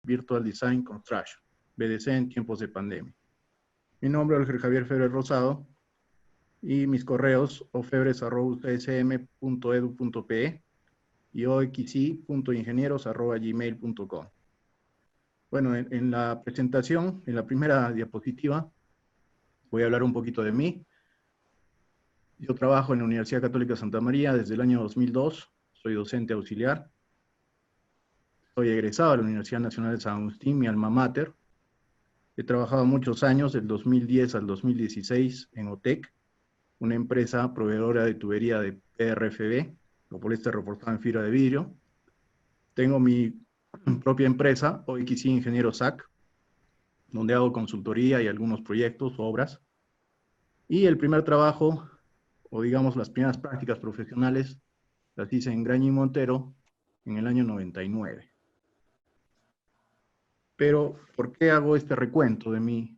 Virtual Design Construction, BDC en tiempos de pandemia. Mi nombre es Javier Febres Rosado y mis correos ofebres@ucsm.edu.pe y oxy.ingenieros@gmail.com. Bueno, en la presentación, en la primera diapositiva, voy a hablar un poquito de mí. Yo trabajo en la Universidad Católica Santa María desde el año 2002, soy docente auxiliar. Soy egresado de la Universidad Nacional de San Agustín, mi alma mater. He trabajado muchos años, del 2010 al 2016, en OTEC, una empresa proveedora de tubería de PRFB, o poliéster reforzado en fibra de vidrio. Tengo mi propia empresa, OXY Ingenieros SAC, donde hago consultoría y algunos proyectos, obras. Y el primer trabajo, o digamos las primeras prácticas profesionales, las hice en Graña y Montero en el año 99. Pero, ¿por qué hago este recuento de mi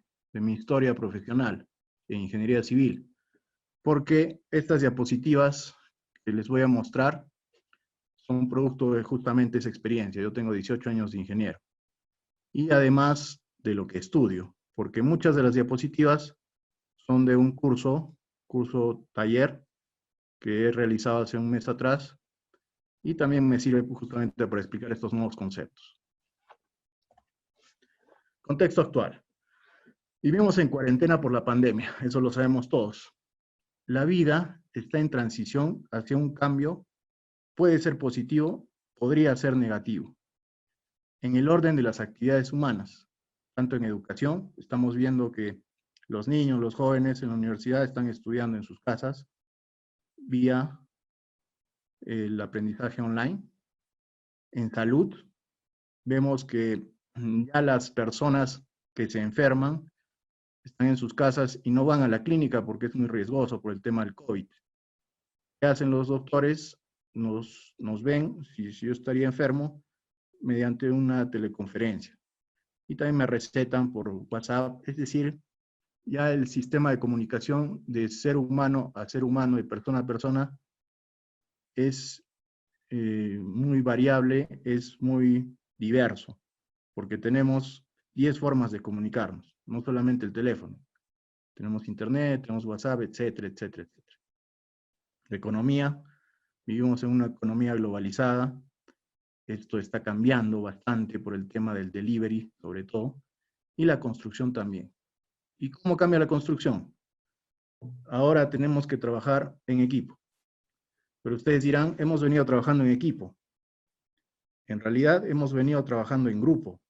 historia profesional en ingeniería civil? Porque estas diapositivas que les voy a mostrar son producto de justamente esa experiencia. Yo tengo 18 años de ingeniero. Y además de lo que estudio, porque muchas de las diapositivas son de un curso taller, que he realizado hace un mes atrás, y también me sirve justamente para explicar estos nuevos conceptos. Contexto actual. Vivimos en cuarentena por la pandemia, eso lo sabemos todos. La vida está en transición hacia un cambio, puede ser positivo, podría ser negativo. En el orden de las actividades humanas, tanto en educación, estamos viendo que los niños, los jóvenes en la universidad están estudiando en sus casas vía el aprendizaje online. En salud, vemos que ya las personas que se enferman están en sus casas y no van a la clínica porque es muy riesgoso por el tema del COVID. ¿Qué hacen los doctores? Nos ven, si yo estaría enfermo, mediante una teleconferencia. Y también me recetan por WhatsApp, es decir, ya el sistema de comunicación de ser humano a ser humano, de persona a persona, es muy variable, es muy diverso, porque tenemos 10 formas de comunicarnos, no solamente el teléfono. Tenemos internet, tenemos WhatsApp, etcétera, etcétera, etcétera. La economía, vivimos en una economía globalizada, esto está cambiando bastante por el tema del delivery, sobre todo, y la construcción también. ¿Y cómo cambia la construcción? Ahora tenemos que trabajar en equipo. Pero ustedes dirán, hemos venido trabajando en equipo. En realidad hemos venido trabajando en grupo,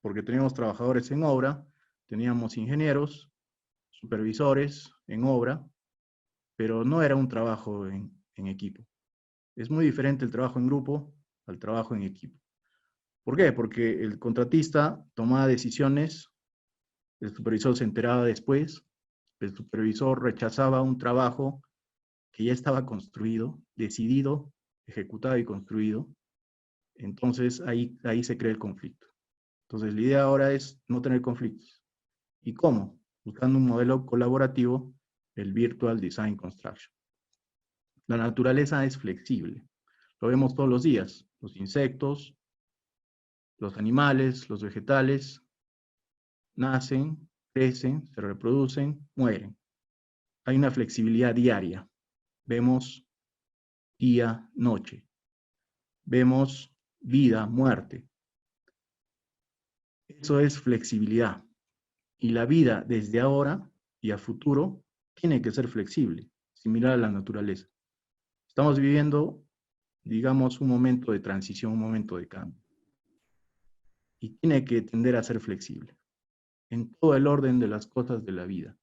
porque teníamos trabajadores en obra, teníamos ingenieros, supervisores en obra, pero no era un trabajo en equipo. Es muy diferente el trabajo en grupo al trabajo en equipo. ¿Por qué? Porque el contratista tomaba decisiones, el supervisor se enteraba después, el supervisor rechazaba un trabajo que ya estaba construido, decidido, ejecutado y construido. Entonces ahí se crea el conflicto. Entonces la idea ahora es no tener conflictos. ¿Y cómo? Buscando un modelo colaborativo, el Virtual Design Construction. La naturaleza es flexible. Lo vemos todos los días. Los insectos, los animales, los vegetales, nacen, crecen, se reproducen, mueren. Hay una flexibilidad diaria. Vemos día, noche. Vemos vida, muerte. Eso es flexibilidad. Y la vida desde ahora y a futuro tiene que ser flexible, similar a la naturaleza. Estamos viviendo, digamos, un momento de transición, un momento de cambio. Y tiene que tender a ser flexible en todo el orden de las cosas de la vida.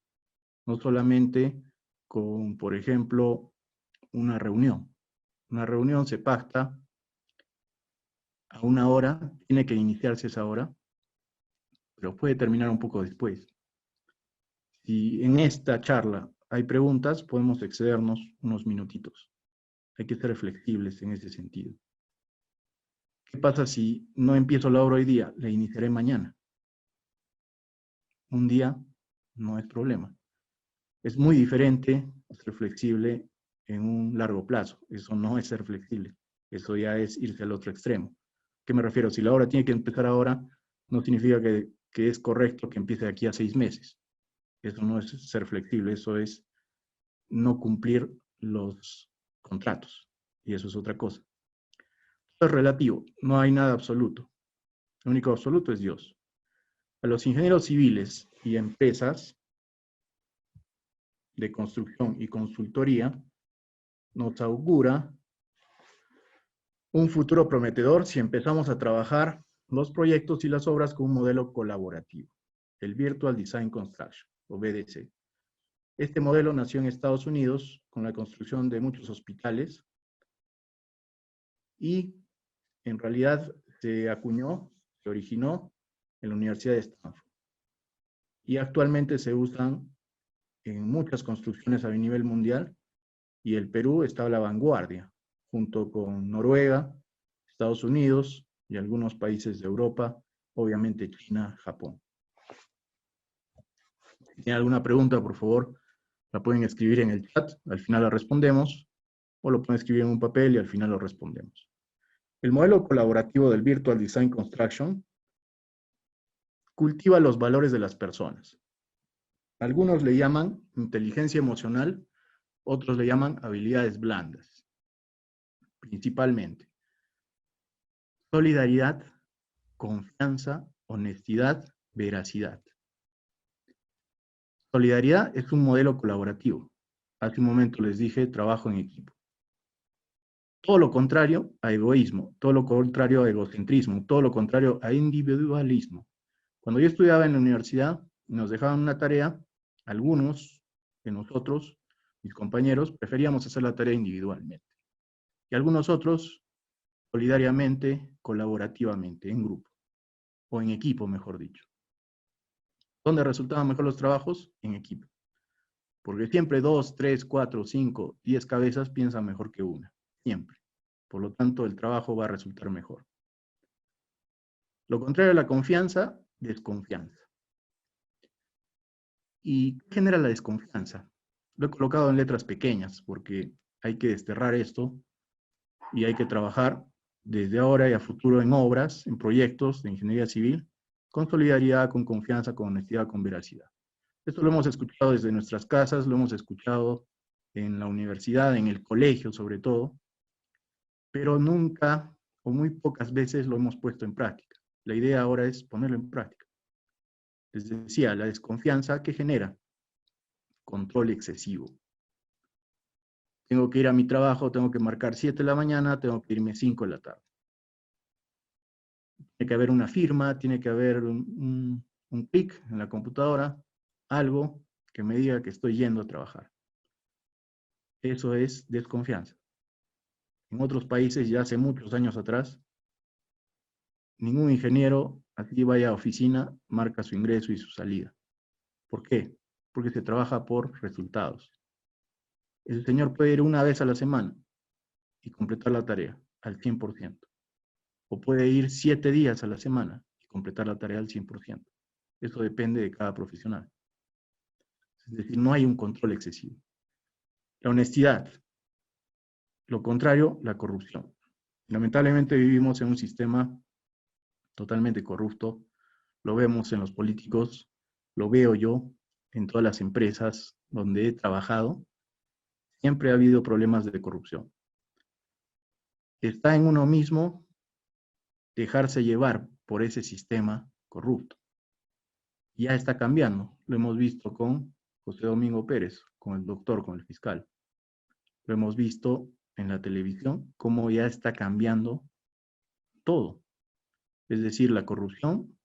No solamente con, por ejemplo, una reunión. Una reunión se pacta a una hora, tiene que iniciarse esa hora, pero puede terminar un poco después. Si en esta charla hay preguntas, podemos excedernos unos minutitos. Hay que ser flexibles en ese sentido. ¿Qué pasa si no empiezo la obra hoy día? La iniciaré mañana. Un día no es problema. Es muy diferente ser flexible en un largo plazo. Eso no es ser flexible. Eso ya es irse al otro extremo. ¿Qué me refiero? Si la obra tiene que empezar ahora, no significa que es correcto que empiece de aquí a 6 meses. Eso no es ser flexible, eso es no cumplir los contratos. Y eso es otra cosa. Todo es relativo, no hay nada absoluto. Lo único absoluto es Dios. A los ingenieros civiles y empresas de construcción y consultoría nos augura un futuro prometedor si empezamos a trabajar los proyectos y las obras con un modelo colaborativo, el Virtual Design Construction, o VDC. Este modelo nació en Estados Unidos con la construcción de muchos hospitales y en realidad se acuñó, se originó en la Universidad de Stanford. Y actualmente se usan en muchas construcciones a nivel mundial y el Perú está a la vanguardia, junto con Noruega, Estados Unidos y algunos países de Europa, obviamente China, Japón. Si tienen alguna pregunta, por favor, la pueden escribir en el chat, al final la respondemos, o lo pueden escribir en un papel y al final lo respondemos. El modelo colaborativo del Virtual Design Construction cultiva los valores de las personas. Algunos le llaman inteligencia emocional, otros le llaman habilidades blandas, principalmente. Solidaridad, confianza, honestidad, veracidad. Solidaridad es un modelo colaborativo. Hace un momento les dije, trabajo en equipo. Todo lo contrario a egoísmo, todo lo contrario a egocentrismo, todo lo contrario a individualismo. Cuando yo estudiaba en la universidad, nos dejaban una tarea, algunos de nosotros, mis compañeros, preferíamos hacer la tarea individualmente. Y algunos otros, solidariamente, colaborativamente, en grupo, o en equipo, mejor dicho. ¿Dónde resultaban mejor los trabajos? En equipo. Porque siempre 2, 3, 4, 5, 10 cabezas piensan mejor que una. Siempre. Por lo tanto, el trabajo va a resultar mejor. Lo contrario a la confianza, desconfianza. ¿Y qué genera la desconfianza? Lo he colocado en letras pequeñas porque hay que desterrar esto y hay que trabajar desde ahora y a futuro en obras, en proyectos de ingeniería civil, con solidaridad, con confianza, con honestidad, con veracidad. Esto lo hemos escuchado desde nuestras casas, lo hemos escuchado en la universidad, en el colegio sobre todo, pero nunca o muy pocas veces lo hemos puesto en práctica. La idea ahora es ponerlo en práctica. Les decía, la desconfianza que genera control excesivo. Tengo que ir a mi trabajo, tengo que marcar 7 de la mañana, tengo que irme 5 de la tarde. Tiene que haber una firma, tiene que haber un clic en la computadora, algo que me diga que estoy yendo a trabajar. Eso es desconfianza. En otros países, ya hace muchos años atrás, ningún ingeniero, aquí vaya a oficina, marca su ingreso y su salida. ¿Por qué? Porque se trabaja por resultados. El señor puede ir una vez a la semana y completar la tarea al 100%. O puede ir 7 días a la semana y completar la tarea al 100%. Eso depende de cada profesional. Es decir, no hay un control excesivo. La honestidad. Lo contrario, la corrupción. Lamentablemente vivimos en un sistema totalmente corrupto. Lo vemos en los políticos, lo veo yo en todas las empresas donde he trabajado. Siempre ha habido problemas de corrupción. Está en uno mismo dejarse llevar por ese sistema corrupto. Ya está cambiando. Lo hemos visto con José Domingo Pérez, con el doctor, con el fiscal. Lo hemos visto en la televisión, cómo ya está cambiando todo. Es decir, la corrupción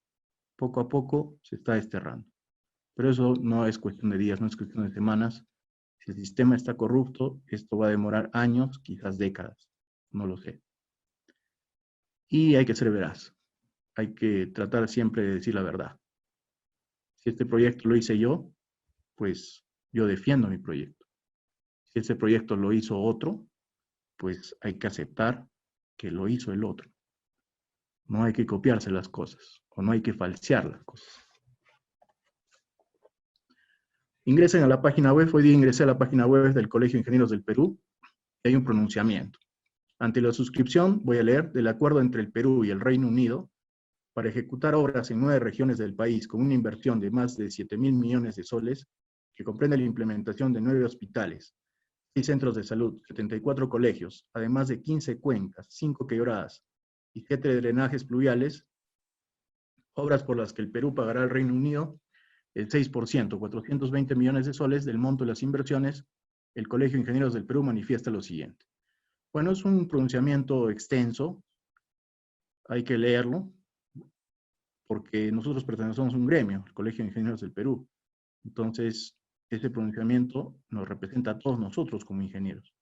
poco a poco se está desterrando. Pero eso no es cuestión de días, no es cuestión de semanas. Si el sistema está corrupto, esto va a demorar años, quizás décadas. No lo sé. Y hay que ser veraz. Hay que tratar siempre de decir la verdad. Si este proyecto lo hice yo, pues yo defiendo mi proyecto. Si ese proyecto lo hizo otro, pues hay que aceptar que lo hizo el otro. No hay que copiarse las cosas, o no hay que falsear las cosas. Ingresen a la página web. Hoy día ingresé a la página web del Colegio de Ingenieros del Perú y hay un pronunciamiento. Ante la suscripción, voy a leer, del acuerdo entre el Perú y el Reino Unido para ejecutar obras en 9 regiones del país con una inversión de más de 7.000 millones de soles, que comprende la implementación de 9 hospitales, 6 centros de salud, 74 colegios, además de 15 cuencas, 5 quebradas y 7 drenajes pluviales, obras por las que el Perú pagará al Reino Unido el 6%, 420 millones de soles del monto de las inversiones. El Colegio de Ingenieros del Perú manifiesta lo siguiente. Bueno, es un pronunciamiento extenso, hay que leerlo, porque nosotros pertenecemos a un gremio, el Colegio de Ingenieros del Perú. Entonces, ese pronunciamiento nos representa a todos nosotros como ingenieros.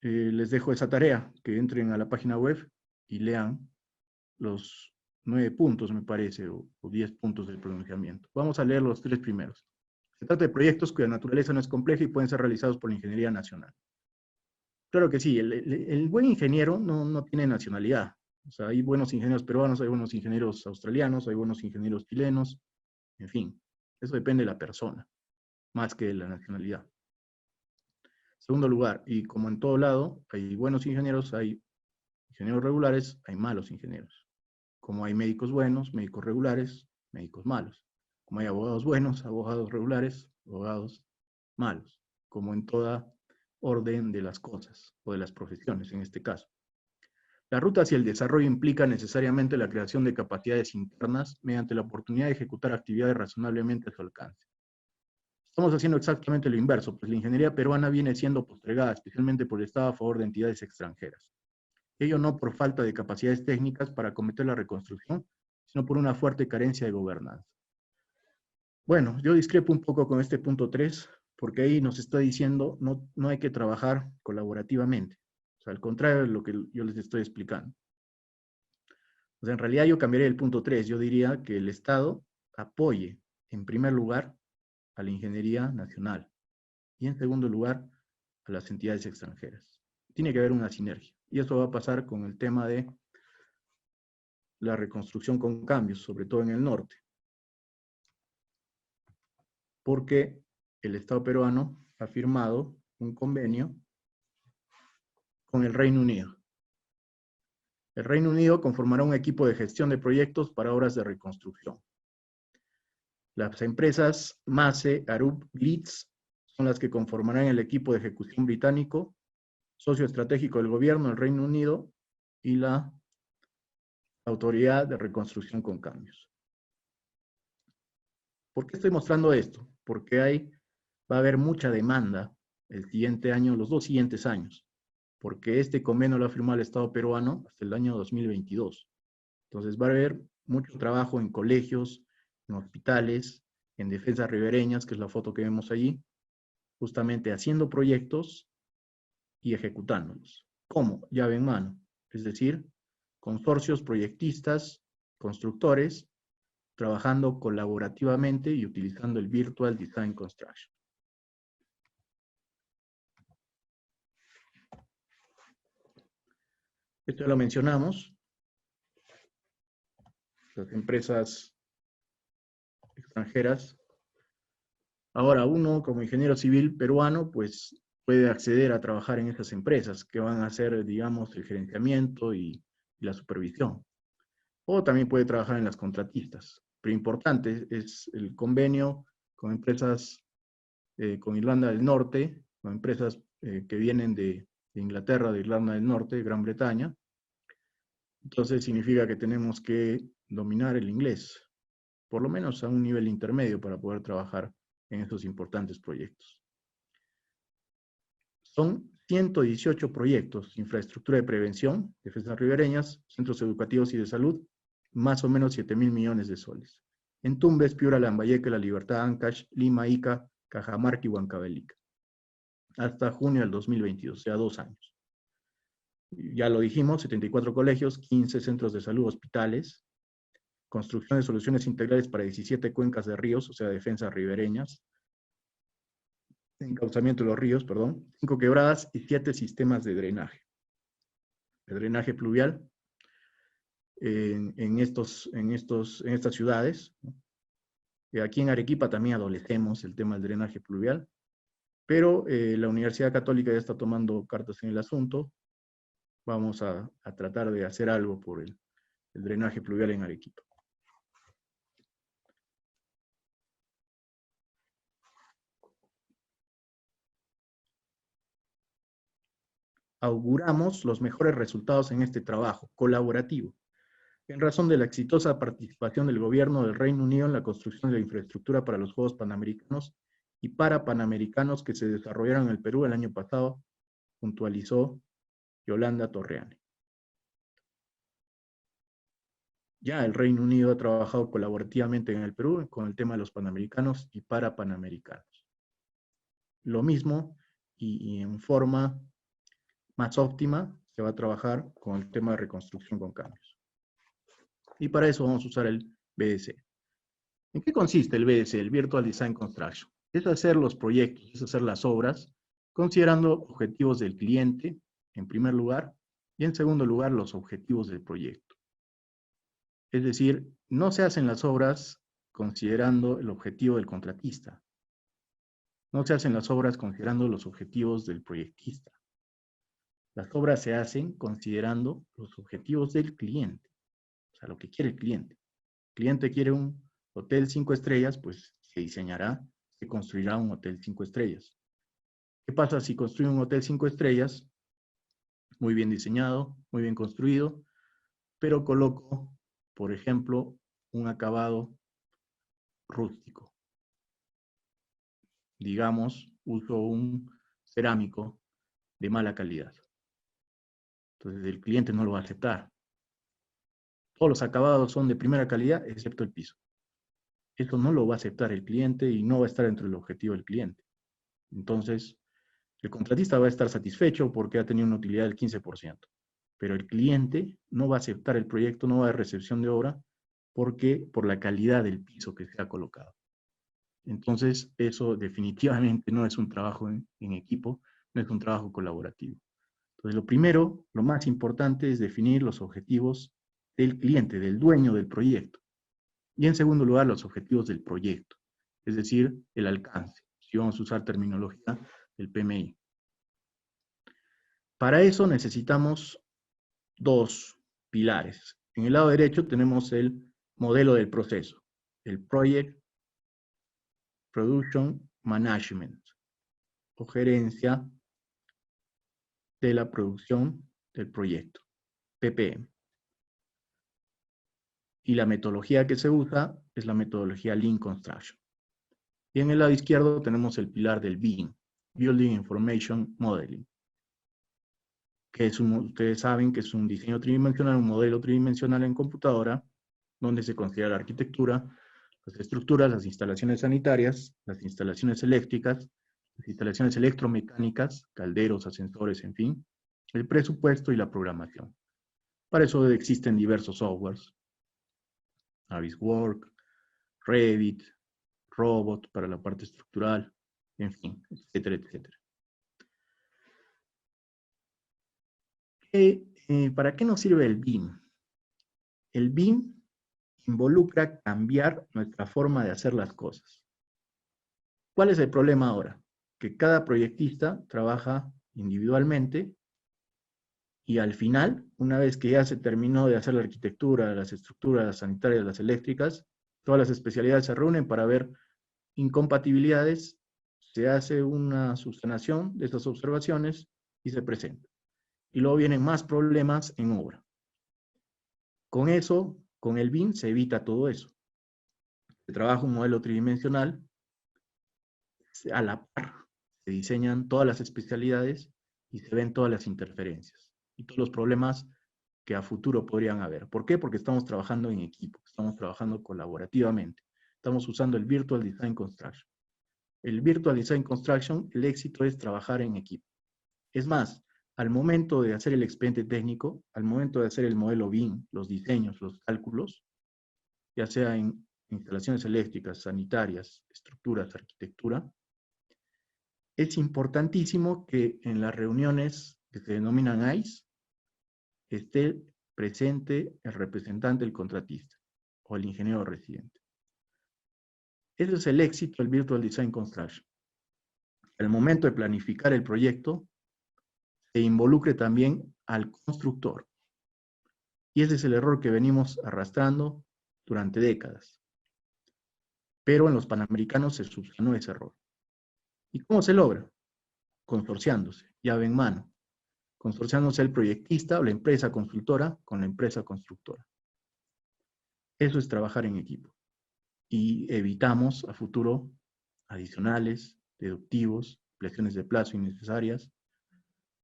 Les dejo esa tarea, que entren a la página web y lean los 9 puntos, me parece, o 10 puntos del pronunciamiento. Vamos a leer los 3 primeros. Se trata de proyectos cuya naturaleza no es compleja y pueden ser realizados por la Ingeniería Nacional. Claro que sí, el buen ingeniero no tiene nacionalidad. O sea, hay buenos ingenieros peruanos, hay buenos ingenieros australianos, hay buenos ingenieros chilenos, en fin. Eso depende de la persona, más que de la nacionalidad. Segundo lugar, y como en todo lado, hay buenos ingenieros, hay ingenieros regulares, hay malos ingenieros. Como hay médicos buenos, médicos regulares, médicos malos. Como hay abogados buenos, abogados regulares, abogados malos. Como en toda orden de las cosas, o de las profesiones en este caso. La ruta hacia el desarrollo implica necesariamente la creación de capacidades internas mediante la oportunidad de ejecutar actividades razonablemente a su alcance. Estamos haciendo exactamente lo inverso, pues la ingeniería peruana viene siendo postergada, especialmente por el Estado a favor de entidades extranjeras. Ello no por falta de capacidades técnicas para acometer la reconstrucción, sino por una fuerte carencia de gobernanza. Bueno, yo discrepo un poco con este punto 3, porque ahí nos está diciendo no hay que trabajar colaborativamente. O sea, al contrario de lo que yo les estoy explicando. O sea, en realidad yo cambiaría el punto 3. Yo diría que el Estado apoye, en primer lugar, a la ingeniería nacional y, en segundo lugar, a las entidades extranjeras. Tiene que haber una sinergia. Y eso va a pasar con el tema de la reconstrucción con cambios, sobre todo en el norte. Porque el Estado peruano ha firmado un convenio con el Reino Unido. El Reino Unido conformará un equipo de gestión de proyectos para obras de reconstrucción. Las empresas Mace, Arup, Leeds son las que conformarán el equipo de ejecución británico, socio estratégico del gobierno del Reino Unido y la Autoridad de Reconstrucción con Cambios. ¿Por qué estoy mostrando esto? Porque va a haber mucha demanda el siguiente año, los 2 siguientes años, porque este convenio lo ha firmado el Estado peruano hasta el año 2022. Entonces va a haber mucho trabajo en colegios, en hospitales, en defensas ribereñas, que es la foto que vemos allí, justamente haciendo proyectos y ejecutándolos. ¿Cómo? Llave en mano. Es decir, consorcios proyectistas, constructores, trabajando colaborativamente y utilizando el Virtual Design Construction. Esto ya lo mencionamos. Las empresas extranjeras. Ahora, uno como ingeniero civil peruano, pues puede acceder a trabajar en esas empresas que van a hacer, digamos, el gerenciamiento y la supervisión. O también puede trabajar en las contratistas. Pero importante es el convenio con empresas con Irlanda del Norte, con empresas que vienen de Inglaterra, de Irlanda del Norte, de Gran Bretaña. Entonces significa que tenemos que dominar el inglés, por lo menos a un nivel intermedio para poder trabajar en estos importantes proyectos. Son 118 proyectos, infraestructura de prevención, defensas ribereñas, centros educativos y de salud, más o menos 7.000 millones de soles. En Tumbes, Piura, Lambayeque, La Libertad, Ancash, Lima, Ica, Cajamarca y Huancavelica. Hasta junio del 2022, o sea, 2 años. Ya lo dijimos, 74 colegios, 15 centros de salud, hospitales, construcción de soluciones integrales para 17 cuencas de ríos, o sea, defensas ribereñas, encauzamiento de los ríos, perdón, 5 quebradas y 7 sistemas de drenaje. El drenaje pluvial en estas ciudades. Aquí en Arequipa también adolecemos el tema del drenaje pluvial, Pero la Universidad Católica ya está tomando cartas en el asunto. Vamos a tratar de hacer algo por el drenaje pluvial en Arequipa. Auguramos los mejores resultados en este trabajo colaborativo, en razón de la exitosa participación del gobierno del Reino Unido en la construcción de la infraestructura para los Juegos Panamericanos y Parapanamericanos que se desarrollaron en el Perú el año pasado, puntualizó Yolanda Torreani. Ya el Reino Unido ha trabajado colaborativamente en el Perú con el tema de los Panamericanos y Parapanamericanos. Lo mismo y en forma más óptima se va a trabajar con el tema de reconstrucción con cambios. Y para eso vamos a usar el VDC. ¿En qué consiste el VDC, el Virtual Design Construction? Es hacer los proyectos, es hacer las obras, considerando objetivos del cliente, en primer lugar, y en segundo lugar, los objetivos del proyecto. Es decir, no se hacen las obras considerando el objetivo del contratista. No se hacen las obras considerando los objetivos del proyectista. Las obras se hacen considerando los objetivos del cliente, o sea, lo que quiere el cliente. El cliente quiere un hotel 5 estrellas, pues se diseñará, se construirá un hotel 5 estrellas. ¿Qué pasa si construye un hotel 5 estrellas? Muy bien diseñado, muy bien construido, pero coloco, por ejemplo, un acabado rústico. Digamos, uso un cerámico de mala calidad. Entonces el cliente no lo va a aceptar. Todos los acabados son de primera calidad, excepto el piso. Esto no lo va a aceptar el cliente y no va a estar dentro del objetivo del cliente. Entonces, el contratista va a estar satisfecho porque ha tenido una utilidad del 15%. Pero el cliente no va a aceptar el proyecto, no va a haber recepción de obra, porque por la calidad del piso que se ha colocado. Entonces, eso definitivamente no es un trabajo en equipo, no es un trabajo colaborativo. Entonces, lo primero, lo más importante es definir los objetivos del cliente, del dueño del proyecto. Y en segundo lugar, los objetivos del proyecto, es decir, el alcance, si vamos a usar terminología del PMI. Para eso necesitamos dos pilares. En el lado derecho tenemos el modelo del proceso, el Project Production Management, o gerencia de la producción del proyecto, PPM. Y la metodología que se usa es la metodología Lean Construction. Y en el lado izquierdo tenemos el pilar del BIM, Building Information Modeling, que es ustedes saben que es un diseño tridimensional, un modelo tridimensional en computadora, donde se considera la arquitectura, las estructuras, las instalaciones sanitarias, las instalaciones eléctricas, las instalaciones electromecánicas, calderos, ascensores, en fin, el presupuesto y la programación. Para eso existen diversos softwares, Navisworks, Revit, Robot para la parte estructural, en fin, etcétera, etcétera. ¿Para qué nos sirve el BIM? El BIM involucra cambiar nuestra forma de hacer las cosas. ¿Cuál es el problema ahora? Que cada proyectista trabaja individualmente y al final, una vez que ya se terminó de hacer la arquitectura, las estructuras, las sanitarias, las eléctricas, todas las especialidades se reúnen para ver incompatibilidades, se hace una subsanación de estas observaciones y se presenta. Y luego vienen más problemas en obra. Con eso, con el BIM se evita todo eso. Se trabaja un modelo tridimensional, a la par se diseñan todas las especialidades y se ven todas las interferencias y todos los problemas que a futuro podrían haber. ¿Por qué? Porque estamos trabajando en equipo, estamos trabajando colaborativamente, estamos usando el Virtual Design Construction. El Virtual Design Construction, el éxito es trabajar en equipo. Es más, al momento de hacer el expediente técnico, al momento de hacer el modelo BIM, los diseños, los cálculos, ya sea en instalaciones eléctricas, sanitarias, estructuras, arquitectura, es importantísimo que en las reuniones que se denominan AIS esté presente el representante del contratista o el ingeniero residente. Ese es el éxito del Virtual Design Construction. al momento de planificar el proyecto, se involucre también al constructor. Y ese es el error que venimos arrastrando durante décadas. Pero en los Panamericanos se subsanó ese error. ¿Y cómo se logra? Consorciándose, llave en mano. Consorciándose el proyectista o la empresa constructora con la empresa constructora. Eso es trabajar en equipo. Y evitamos a futuro adicionales, deductivos, ampliaciones de plazo innecesarias.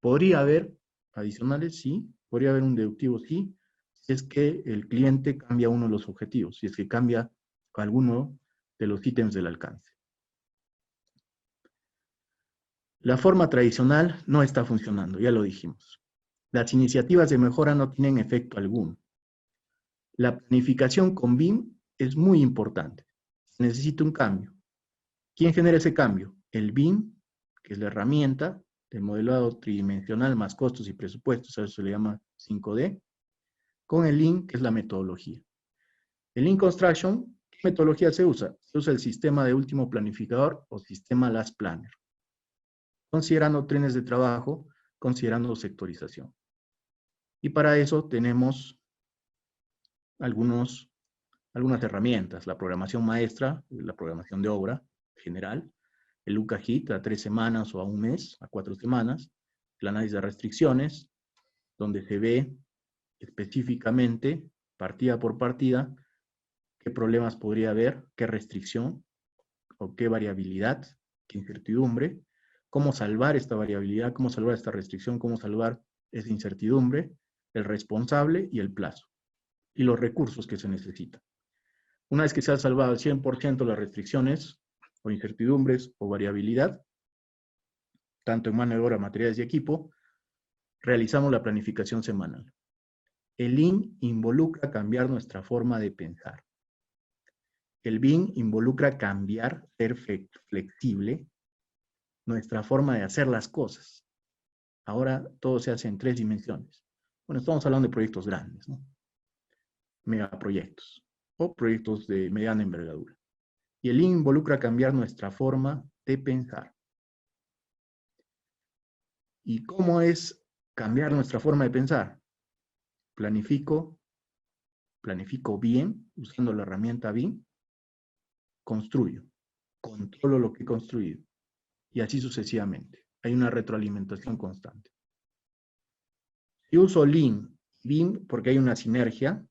¿Podría haber adicionales? Sí. ¿Podría haber un deductivo? Sí. Si es que el cliente cambia uno de los objetivos, si es que cambia alguno de los ítems del alcance. La forma tradicional no está funcionando, ya lo dijimos. Las iniciativas de mejora no tienen efecto alguno. La planificación con BIM es muy importante. Necesita un cambio. ¿Quién genera ese cambio? El BIM, que es la herramienta del modelado tridimensional más costos y presupuestos, a eso se le llama 5D, con el Lean, que es la metodología. El Lean Construction, ¿qué metodología se usa? Se usa el sistema de último planificador o sistema Last Planner, considerando trenes de trabajo, considerando sectorización. Y para eso tenemos algunas herramientas, la programación maestra, la programación de obra general, el LucaHit a 3 semanas o a un mes, a 4 semanas, el análisis de restricciones, donde se ve específicamente, partida por partida, qué problemas podría haber, qué restricción o qué variabilidad, qué incertidumbre, cómo salvar esta variabilidad, cómo salvar esta restricción, cómo salvar esa incertidumbre, el responsable y el plazo, y los recursos que se necesitan. Una vez que se ha salvado al 100% las restricciones o incertidumbres o variabilidad, tanto en mano de obra, materiales y equipo, realizamos la planificación semanal. El Lean involucra cambiar nuestra forma de pensar. El BIM involucra cambiar, ser flexible, nuestra forma de hacer las cosas. Ahora todo se hace en 3 dimensiones. Bueno, estamos hablando de proyectos grandes, ¿no? Megaproyectos o proyectos de mediana envergadura. Y el Lean involucra cambiar nuestra forma de pensar. ¿Y cómo es cambiar nuestra forma de pensar? Planifico bien, usando la herramienta BIM, construyo, controlo lo que he construido, y así sucesivamente. Hay una retroalimentación constante. Si uso Lean y BIM porque hay una sinergia,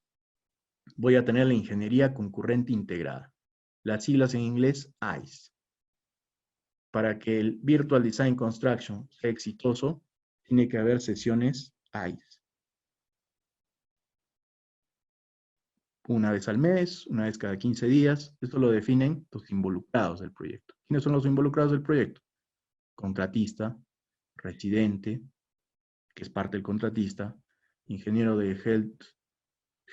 voy a tener la ingeniería concurrente integrada. Las siglas en inglés, ICE. Para que el Virtual Design Construction sea exitoso, tiene que haber sesiones ICE. Una vez al mes, una vez cada 15 días. Esto lo definen los involucrados del proyecto. ¿Quiénes son los involucrados del proyecto? Contratista, residente, que es parte del contratista, ingeniero de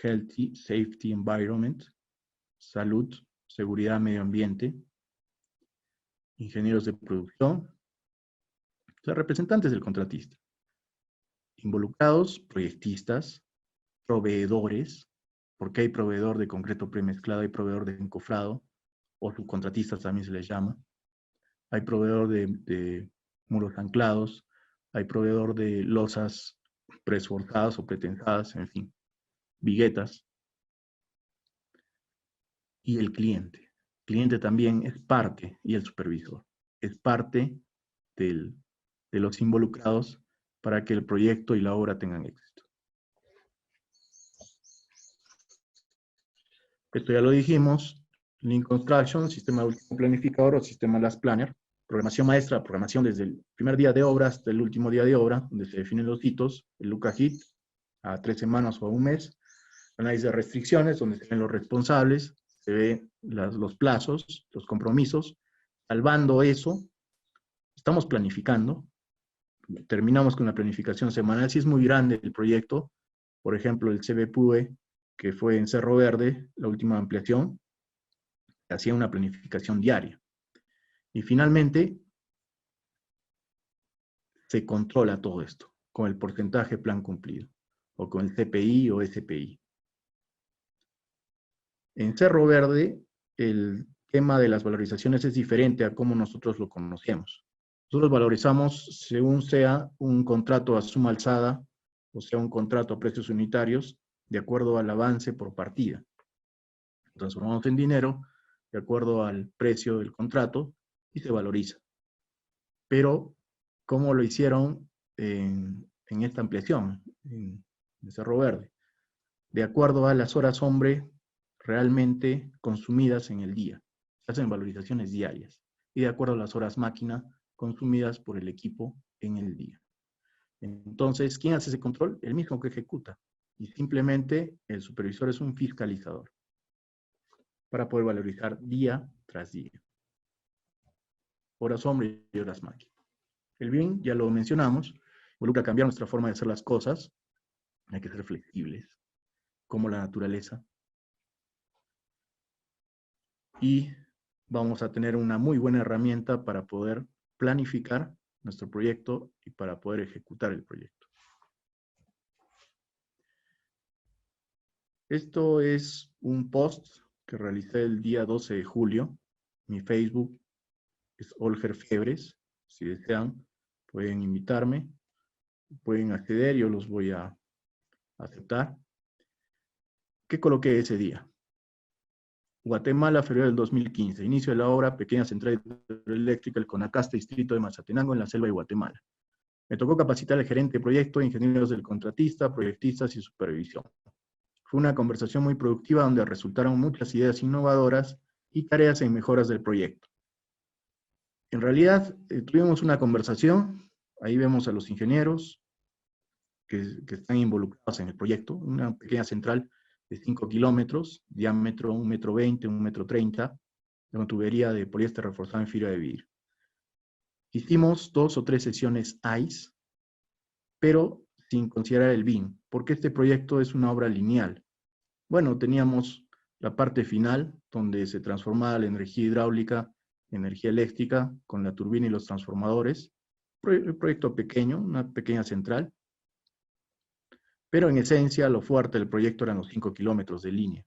Healthy, Safety, Environment, salud, seguridad, medio ambiente, ingenieros de producción, o sea, representantes del contratista. Involucrados, proyectistas, proveedores, porque hay proveedor de concreto premezclado, hay proveedor de encofrado, o subcontratistas también se les llama. Hay proveedor de muros anclados, hay proveedor de losas preesforzadas o pretensadas, en fin, viguetas. Y el cliente. El cliente también es parte, y el supervisor, es parte de los involucrados para que el proyecto y la obra tengan éxito. Esto ya lo dijimos, Lean Construction, sistema de último planificador o sistema Last Planner, programación maestra, programación desde el primer día de obra hasta el último día de obra, donde se definen los hitos, el LucaHit, a 3 semanas o a un mes, análisis de restricciones, donde se ven los responsables, se ven los plazos, los compromisos. Salvando eso, estamos planificando, terminamos con la planificación semanal. Si es muy grande el proyecto, por ejemplo, el CBPUE, que fue en Cerro Verde, la última ampliación, hacía una planificación diaria. Y finalmente, se controla todo esto con el porcentaje plan cumplido, o con el CPI o SPI. En Cerro Verde, el tema de las valorizaciones es diferente a cómo nosotros lo conocemos. Nosotros valorizamos según sea un contrato a suma alzada, o sea, un contrato a precios unitarios, de acuerdo al avance por partida. Transformamos en dinero de acuerdo al precio del contrato y se valoriza. Pero, ¿cómo lo hicieron en esta ampliación, en Cerro Verde? De acuerdo a las horas hombre realmente consumidas en el día. Se hacen valorizaciones diarias. Y de acuerdo a las horas máquina consumidas por el equipo en el día. Entonces, ¿quién hace ese control? El mismo que ejecuta. Y simplemente el supervisor es un fiscalizador para poder valorizar día tras día. Horas hombre y horas máquina. El BIM, ya lo mencionamos, involucra cambiar nuestra forma de hacer las cosas. Hay que ser flexibles, como la naturaleza. Y vamos a tener una muy buena herramienta para poder planificar nuestro proyecto y para poder ejecutar el proyecto. Esto es un post que realicé el día 12 de julio. Mi Facebook es Olger Fiebres. Si desean, pueden invitarme, pueden acceder, yo los voy a aceptar. ¿Qué coloqué ese día? Guatemala, febrero del 2015. Inicio de la obra, pequeña central hidroeléctrica, el Conacaste, distrito de Mazatenango, en la selva de Guatemala. Me tocó capacitar al gerente de proyecto, ingenieros del contratista, proyectistas y supervisión. Fue una conversación muy productiva donde resultaron muchas ideas innovadoras y tareas en mejoras del proyecto. En realidad, tuvimos una conversación, ahí vemos a los ingenieros que están involucrados en el proyecto, una pequeña central de 5 kilómetros, diámetro 1,20 m, 1,30 m, con tubería de poliéster reforzado en fibra de vidrio. Hicimos 2 o 3 sesiones ICE, pero sin considerar el BIM, porque este proyecto es una obra lineal. Bueno, teníamos la parte final, donde se transformaba la energía hidráulica en energía eléctrica, con la turbina y los transformadores. Un proyecto pequeño, una pequeña central. Pero en esencia, lo fuerte del proyecto eran los 5 kilómetros de línea.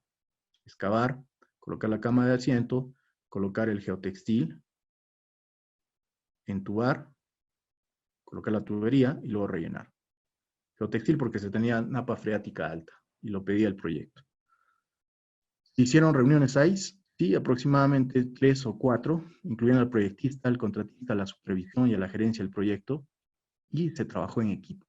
Excavar, colocar la cama de asiento, colocar el geotextil, entubar, colocar la tubería y luego rellenar. Geotextil porque se tenía napa freática alta y lo pedía el proyecto. ¿Hicieron reuniones ICE? Sí, aproximadamente 3 o 4, incluyendo al proyectista, al contratista, la supervisión y a la gerencia del proyecto, y se trabajó en equipo.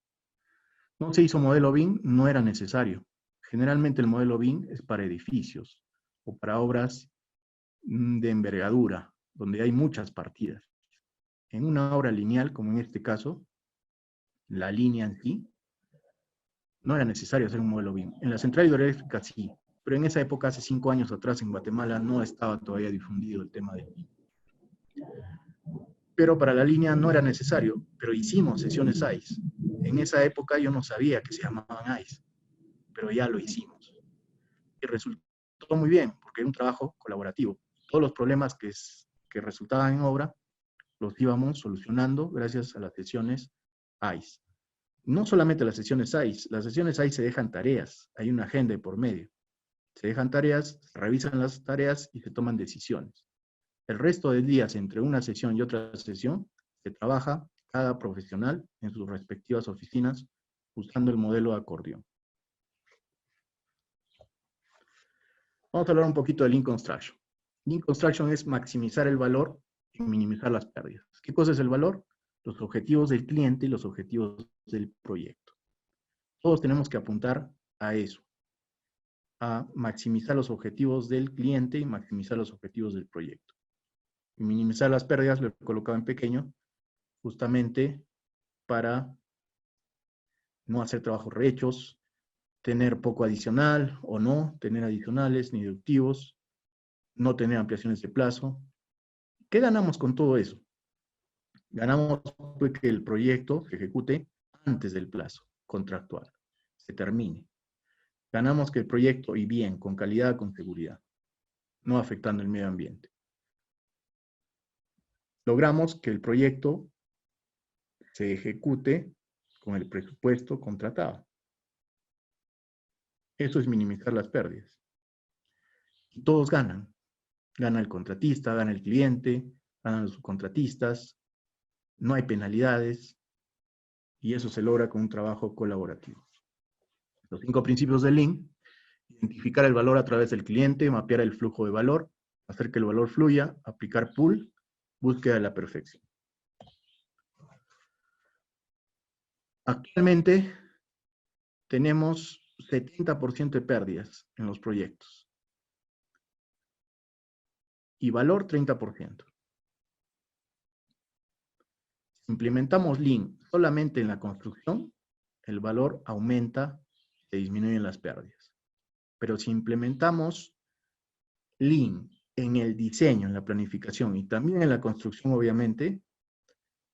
No se hizo modelo BIM, no era necesario. Generalmente el modelo BIM es para edificios o para obras de envergadura, donde hay muchas partidas. En una obra lineal, como en este caso, la línea en sí, no era necesario hacer un modelo BIM. En la central hidroeléctrica sí, pero en esa época, hace 5 años atrás, en Guatemala no estaba todavía difundido el tema del BIM. Pero para la línea no era necesario, pero hicimos sesiones ICE. En esa época yo no sabía que se llamaban ICE, pero ya lo hicimos. Y resultó muy bien, porque era un trabajo colaborativo. Todos los problemas que resultaban en obra los íbamos solucionando gracias a las sesiones ICE. No solamente las sesiones ICE se dejan tareas, hay una agenda de por medio. Se dejan tareas, se revisan las tareas y se toman decisiones. El resto de días entre una sesión y otra sesión se trabaja cada profesional en sus respectivas oficinas usando el modelo de acordeón. Vamos a hablar un poquito de Lean Construction. Lean Construction es maximizar el valor y minimizar las pérdidas. ¿Qué cosa es el valor? Los objetivos del cliente y los objetivos del proyecto. Todos tenemos que apuntar a eso, a maximizar los objetivos del cliente y maximizar los objetivos del proyecto. Y minimizar las pérdidas, lo he colocado en pequeño, justamente para no hacer trabajos rehechos, tener poco adicional o no, tener adicionales ni deductivos, no tener ampliaciones de plazo. ¿Qué ganamos con todo eso? Ganamos pues, que el proyecto se ejecute antes del plazo contractual, se termine. Ganamos que el proyecto, y bien, con calidad, con seguridad, no afectando el medio ambiente. Logramos que el proyecto se ejecute con el presupuesto contratado. Eso es minimizar las pérdidas. Y todos ganan. Gana el contratista, gana el cliente, ganan los subcontratistas, no hay penalidades, y eso se logra con un trabajo colaborativo. Los 5 principios del Lean: identificar el valor a través del cliente, mapear el flujo de valor, hacer que el valor fluya, aplicar pull, búsqueda de la perfección. Actualmente tenemos 70% de pérdidas en los proyectos y valor 30%. Si implementamos Lean solamente en la construcción, el valor aumenta, se disminuyen las pérdidas. Pero si implementamos Lean en el diseño, en la planificación y también en la construcción, obviamente,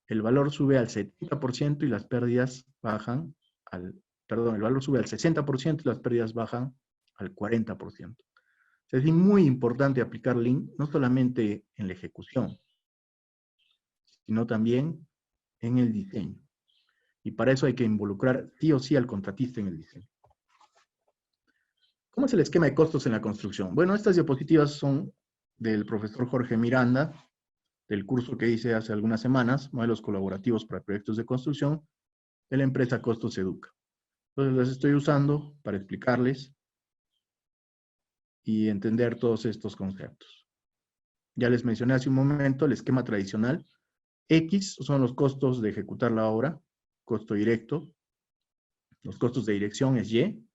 el valor sube al 70% y las pérdidas bajan el valor sube al 60% y las pérdidas bajan al 40%. Es decir, muy importante aplicar Lean, no solamente en la ejecución, sino también en el diseño. Y para eso hay que involucrar sí o sí al contratista en el diseño. ¿Cómo es el esquema de costos en la construcción? Bueno, estas diapositivas son del profesor Jorge Miranda, del curso que hice hace algunas semanas, Modelos Colaborativos para Proyectos de Construcción, de la empresa Costos Educa. Entonces las estoy usando para explicarles y entender todos estos conceptos. Ya les mencioné hace un momento el esquema tradicional. X son los costos de ejecutar la obra, costo directo. Los costos de dirección es Y,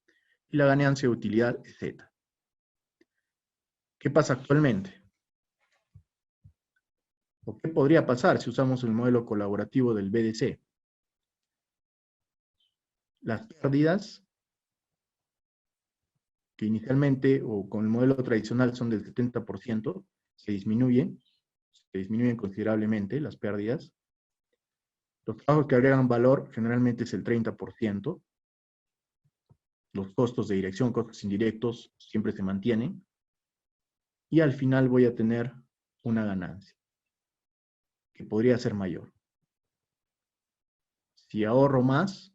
y la ganancia de utilidad es Z. ¿Qué pasa actualmente? ¿O qué podría pasar si usamos el modelo colaborativo del BDC? Las pérdidas, que inicialmente o con el modelo tradicional son del 70%, se disminuyen considerablemente las pérdidas. Los trabajos que agregan valor generalmente es el 30%. Los costos de dirección, costos indirectos, siempre se mantienen. Y al final voy a tener una ganancia, que podría ser mayor. Si ahorro más,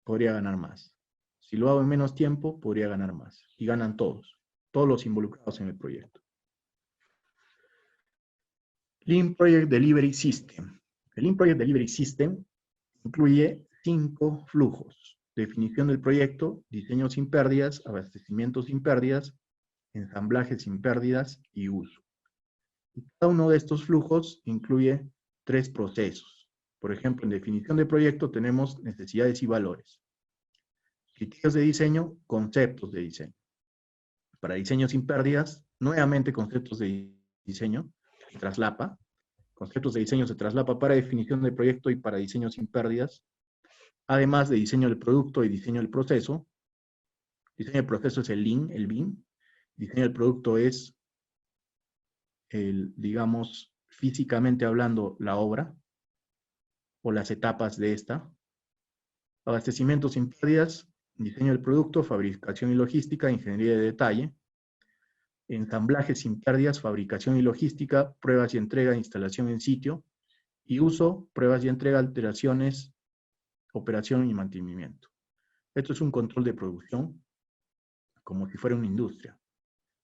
podría ganar más. Si lo hago en menos tiempo, podría ganar más. Y ganan todos los involucrados en el proyecto. Lean Project Delivery System. El Lean Project Delivery System incluye 5 flujos: definición del proyecto, diseño sin pérdidas, abastecimiento sin pérdidas, ensamblaje sin pérdidas y uso. Y cada uno de estos flujos incluye 3 procesos. Por ejemplo, en definición de proyecto tenemos necesidades y valores. Criterios de diseño, conceptos de diseño. Para diseño sin pérdidas, nuevamente conceptos de diseño, se traslapa. Conceptos de diseño se traslapa para definición de proyecto y para diseño sin pérdidas. Además de diseño del producto y diseño del proceso. Diseño del proceso es el Lean, el BIM. Diseño del producto es, digamos, físicamente hablando, la obra o las etapas de esta. Abastecimiento sin pérdidas, diseño del producto, fabricación y logística, ingeniería de detalle. Ensamblaje sin pérdidas, fabricación y logística, pruebas y entrega, instalación en sitio. Y uso, pruebas y entrega, alteraciones, operación y mantenimiento. Esto es un control de producción, como si fuera una industria.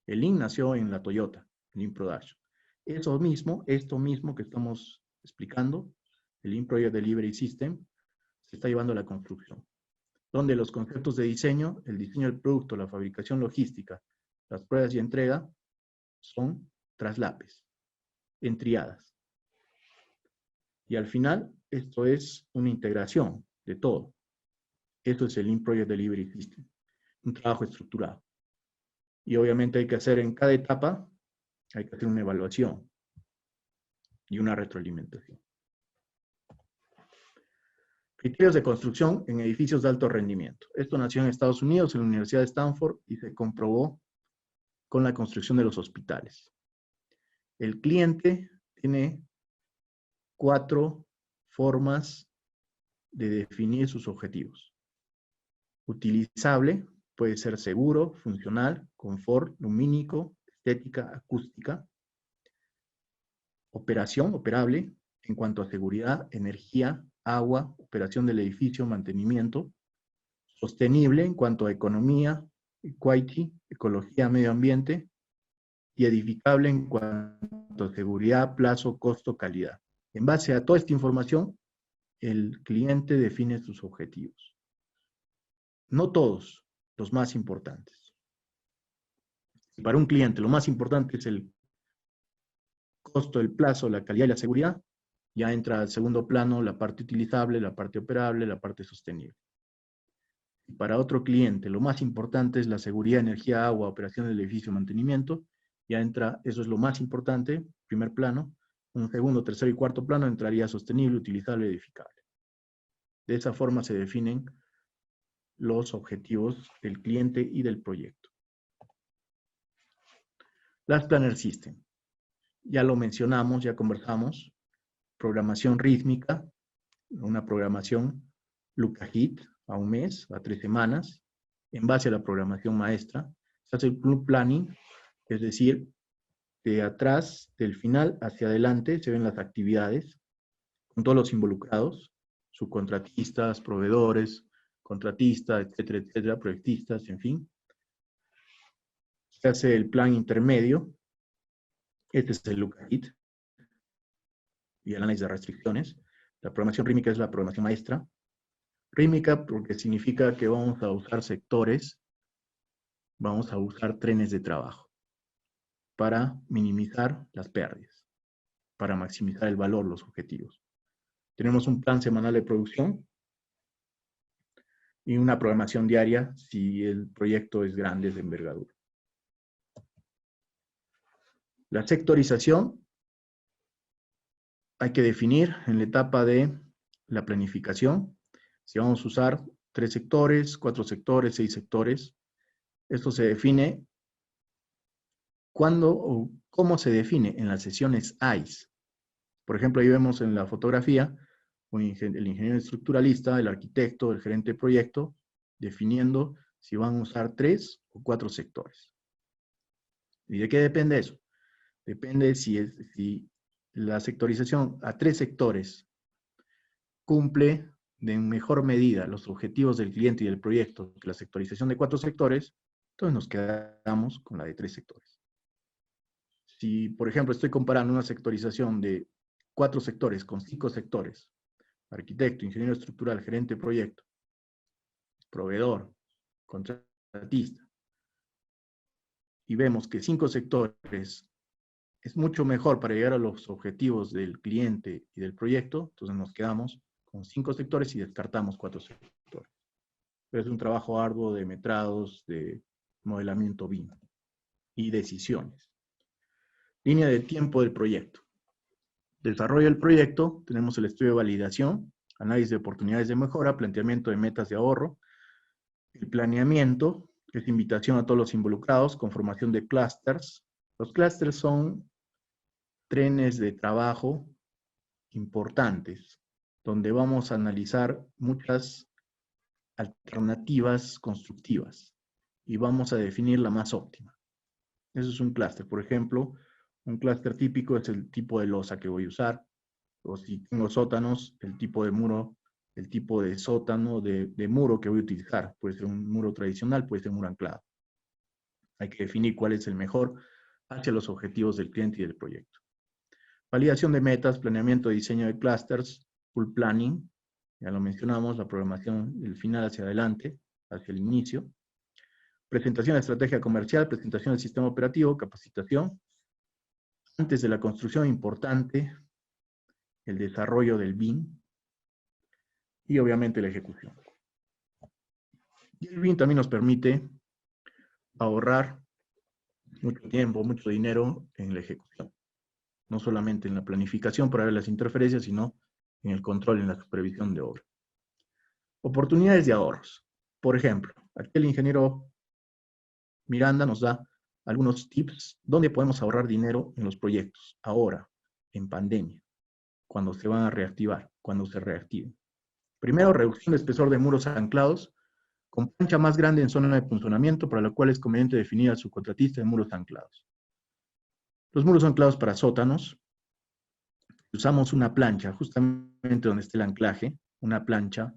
El Lean nació en la Toyota, Lean Production. Esto mismo que estamos explicando, el Lean Project Delivery System, se está llevando a la construcción, donde los conceptos de diseño, el diseño del producto, la fabricación logística, las pruebas y entrega, son traslapes, en triadas. Y al final, esto es una integración de todo. Esto es el Lean Project Delivery System, un trabajo estructurado. Y obviamente hay que hacer en cada etapa, hay que hacer una evaluación y una retroalimentación. Criterios de construcción en edificios de alto rendimiento. Esto nació en Estados Unidos, en la Universidad de Stanford, y se comprobó con la construcción de los hospitales. El cliente tiene 4 formas de definir sus objetivos. Utilizable, puede ser seguro, funcional, confort, lumínico, estética, acústica. Operación, operable, en cuanto a seguridad, energía, agua, operación del edificio, mantenimiento. Sostenible, en cuanto a economía, equity, ecología, medio ambiente. Y edificable, en cuanto a seguridad, plazo, costo, calidad. En base a toda esta información, el cliente define sus objetivos. No todos, los más importantes. Para un cliente lo más importante es el costo, el plazo, la calidad y la seguridad. Ya entra al segundo plano la parte utilizable, la parte operable, la parte sostenible. Para otro cliente, lo más importante es la seguridad, energía, agua, operación del edificio, mantenimiento. Ya entra, eso es lo más importante, primer plano. Un segundo, tercero y cuarto plano entraría sostenible, utilizable, edificable. De esa forma se definen los objetivos del cliente y del proyecto. Las Planner System. Ya lo mencionamos, ya conversamos. Programación rítmica, una programación Lucahit a un mes, a 3 semanas, en base a la programación maestra. Se hace el club planning, es decir, de atrás, del final hacia adelante, se ven las actividades con todos los involucrados, subcontratistas, proveedores, contratistas, etcétera, etcétera, proyectistas, en fin. Se hace el plan intermedio, este es el Lucahit, y el análisis de restricciones. La programación rítmica es la programación maestra. Rítmica porque significa que vamos a usar sectores, vamos a usar trenes de trabajo para minimizar las pérdidas, para maximizar el valor, los objetivos. Tenemos un plan semanal de producción y una programación diaria si el proyecto es grande, de envergadura. La sectorización hay que definir en la etapa de la planificación si vamos a usar 3 sectores, 4 sectores, 6 sectores. Esto se define cuándo o cómo se define en las sesiones AIS. Por ejemplo, ahí vemos en la fotografía el ingeniero estructuralista, el arquitecto, el gerente de proyecto, definiendo si van a usar 3 o 4 sectores. ¿Y de qué depende eso? Depende si la sectorización a 3 sectores cumple de mejor medida los objetivos del cliente y del proyecto que la sectorización de 4 sectores, entonces nos quedamos con la de 3 sectores. Si, por ejemplo, estoy comparando una sectorización de 4 sectores con 5 sectores, arquitecto, ingeniero estructural, gerente de proyecto, proveedor, contratista, y vemos que 5 sectores es mucho mejor para llegar a los objetivos del cliente y del proyecto, entonces nos quedamos con 5 sectores y descartamos 4 sectores. Pero es un trabajo arduo de metrados, de modelamiento BIM y decisiones. Línea de tiempo del proyecto. Desarrollo del proyecto, tenemos el estudio de validación, análisis de oportunidades de mejora, planteamiento de metas de ahorro, el planeamiento, que es invitación a todos los involucrados, conformación de clústeres. Los clústeres son trenes de trabajo importantes, donde vamos a analizar muchas alternativas constructivas y vamos a definir la más óptima. Eso es un clúster. Por ejemplo, un clúster típico es el tipo de losa que voy a usar, o si tengo sótanos, el tipo de muro, el tipo de sótano de muro que voy a utilizar. Puede ser un muro tradicional, puede ser un muro anclado. Hay que definir cuál es el mejor hacia los objetivos del cliente y del proyecto. Validación de metas, planeamiento de diseño de clusters, full planning, ya lo mencionamos, la programación del final hacia adelante, hacia el inicio. Presentación de estrategia comercial, presentación del sistema operativo, capacitación. Antes de la construcción, importante, el desarrollo del BIM y obviamente la ejecución. Y el BIM también nos permite ahorrar mucho tiempo, mucho dinero en la ejecución. No solamente en la planificación para ver las interferencias, sino en el control, en la supervisión de obra. Oportunidades de ahorros. Por ejemplo, aquí el ingeniero Miranda nos da algunos tips donde podemos ahorrar dinero en los proyectos, ahora, en pandemia, cuando se van a reactivar, cuando se reactiven. Primero, reducción de espesor de muros anclados, con plancha más grande en zona de funcionamiento, para lo cual es conveniente definir al subcontratista de muros anclados. Los muros anclados para sótanos, usamos una plancha, justamente donde esté el anclaje, una plancha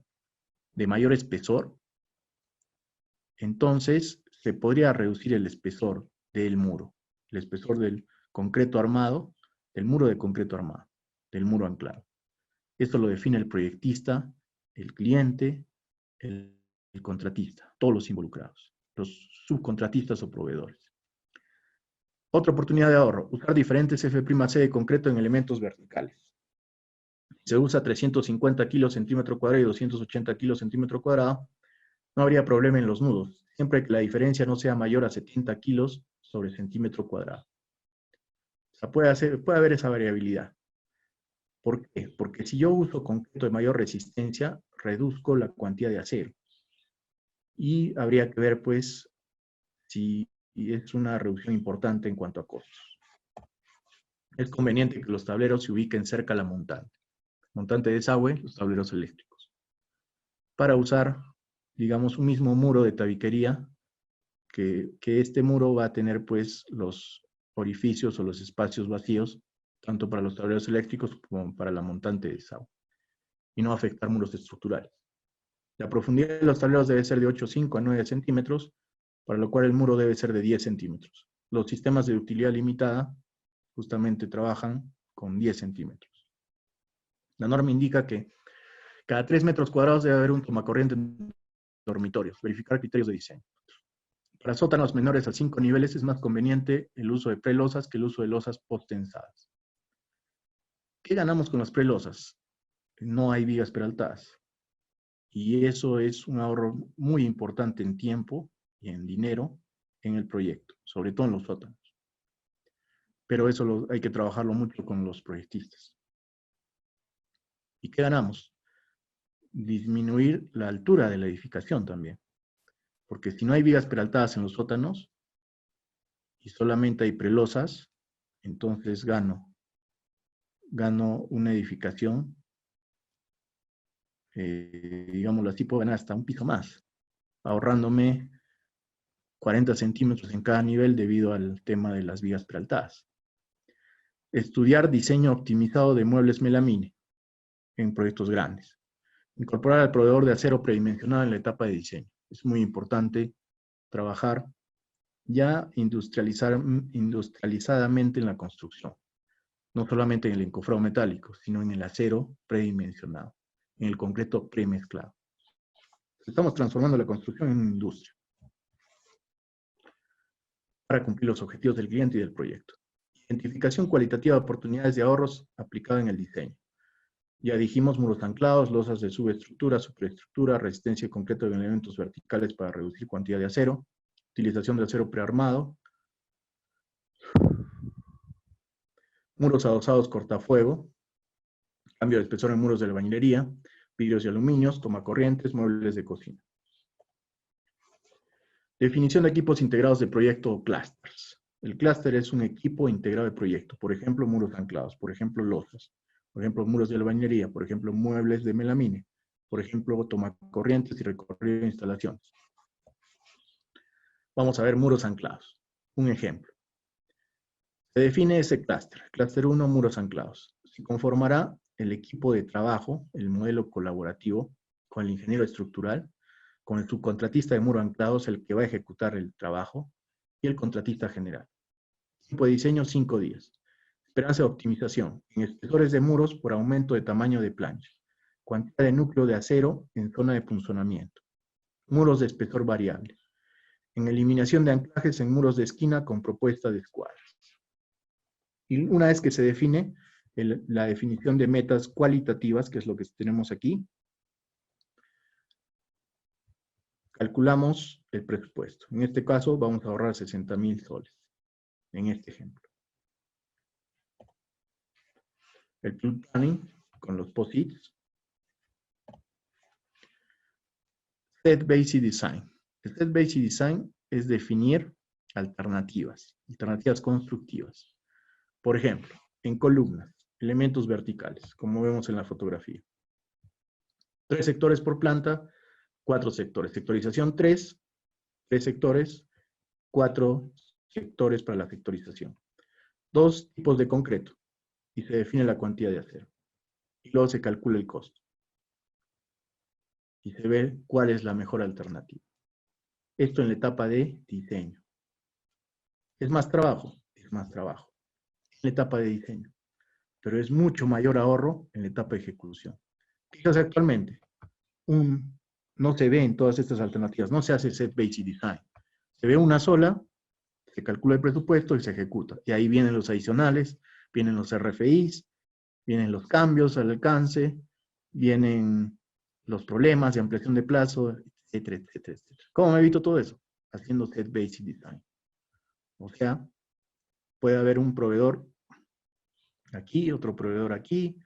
de mayor espesor, entonces se podría reducir el espesor del muro, el espesor del concreto armado, del muro de concreto armado. del muro anclado. Esto lo define el proyectista, el cliente, el contratista, todos los involucrados, los subcontratistas o proveedores. Otra oportunidad de ahorro, usar diferentes F'C de concreto en elementos verticales. Se usa 350 kilos centímetro cuadrado y 280 kilos centímetro cuadrado, no habría problema en los nudos, siempre que la diferencia no sea mayor a 70 kilos sobre centímetro cuadrado. O sea, puede haber esa variabilidad. ¿Por qué? Porque si yo uso concreto de mayor resistencia, reduzco la cuantía de acero. Y habría que ver, pues, si es una reducción importante en cuanto a costos. Es conveniente que los tableros se ubiquen cerca a la montante. Montante de desagüe, los tableros eléctricos. Para usar, digamos, un mismo muro de tabiquería, que este muro va a tener, pues, los orificios o los espacios vacíos, tanto para los tableros eléctricos como para la montante de desagüe, y no afectar muros estructurales. La profundidad de los tableros debe ser de 8,5 a 9 centímetros, para lo cual el muro debe ser de 10 centímetros. Los sistemas de utilidad limitada justamente trabajan con 10 centímetros. La norma indica que cada 3 metros cuadrados debe haber un tomacorriente en dormitorios. Verificar criterios de diseño. Para sótanos menores a 5 niveles es más conveniente el uso de prelosas que el uso de losas postensadas. ¿Qué ganamos con las prelosas? No hay vigas peraltadas. Y eso es un ahorro muy importante en tiempo y en dinero en el proyecto, sobre todo en los sótanos. Pero eso hay que trabajarlo mucho con los proyectistas. ¿Y qué ganamos? Disminuir la altura de la edificación también. Porque si no hay vigas peraltadas en los sótanos y solamente hay prelosas, entonces gano una edificación, digámoslo así, puedo ganar hasta un piso más, ahorrándome 40 centímetros en cada nivel debido al tema de las vigas peraltadas. Estudiar diseño optimizado de muebles melamine en proyectos grandes. Incorporar al proveedor de acero predimensionado en la etapa de diseño. Es muy importante trabajar ya industrializadamente en la construcción. No solamente en el encofrado metálico, sino en el acero predimensionado, en el concreto premezclado. Estamos transformando la construcción en una industria para cumplir los objetivos del cliente y del proyecto. Identificación cualitativa de oportunidades de ahorros aplicada en el diseño. Ya dijimos muros anclados, losas de subestructura, superestructura, resistencia y concreto de elementos verticales para reducir cantidad de acero, utilización de acero prearmado, muros adosados cortafuego, cambio de espesor en muros de albañilería, vidrios y aluminios, tomacorrientes, muebles de cocina. Definición de equipos integrados de proyecto o clusters. El clúster es un equipo integrado de proyecto, por ejemplo, muros anclados, por ejemplo, losas, por ejemplo, muros de albañilería, por ejemplo, muebles de melamine, por ejemplo, tomacorrientes y recorrido de instalaciones. Vamos a ver muros anclados. Un ejemplo. Se define ese clúster. Clúster 1, muros anclados. Se conformará el equipo de trabajo, el modelo colaborativo, con el ingeniero estructural, con el subcontratista de muro anclados, el que va a ejecutar el trabajo, y el contratista general. Tiempo de diseño, 5 días. Esperanza de optimización. En espesores de muros por aumento de tamaño de plancha. Cantidad de núcleo de acero en zona de punzonamiento. Muros de espesor variable. En eliminación de anclajes en muros de esquina con propuesta de escuadras. Y una vez que se define la definición de metas cualitativas, que es lo que tenemos aquí, calculamos el presupuesto. En este caso vamos a ahorrar 60,000 soles, en este ejemplo. El plan planning con los POSITs. Set Basic Design. El Set Basic Design es definir alternativas constructivas. Por ejemplo, en columnas, elementos verticales, como vemos en la fotografía. 3 sectores por planta, 4 sectores. Sectorización 3 sectores, 4 sectores para la sectorización. 2 tipos de concreto y se define la cuantía de acero. Y luego se calcula el costo. Y se ve cuál es la mejor alternativa. Esto en la etapa de diseño. ¿Es más trabajo? Es más trabajo. En la etapa de diseño. pero es mucho mayor ahorro en la etapa de ejecución. ¿Qué se hace actualmente? No se ve en todas estas alternativas, no se hace Set Basic Design. Se ve una sola, se calcula el presupuesto y se ejecuta. Y ahí vienen los adicionales, vienen los RFIs, vienen los cambios al alcance, vienen los problemas de ampliación de plazo, etcétera, etcétera, etcétera. ¿Cómo me evito todo eso? Haciendo Set Basic Design. O sea, puede haber un proveedor aquí, otro proveedor aquí,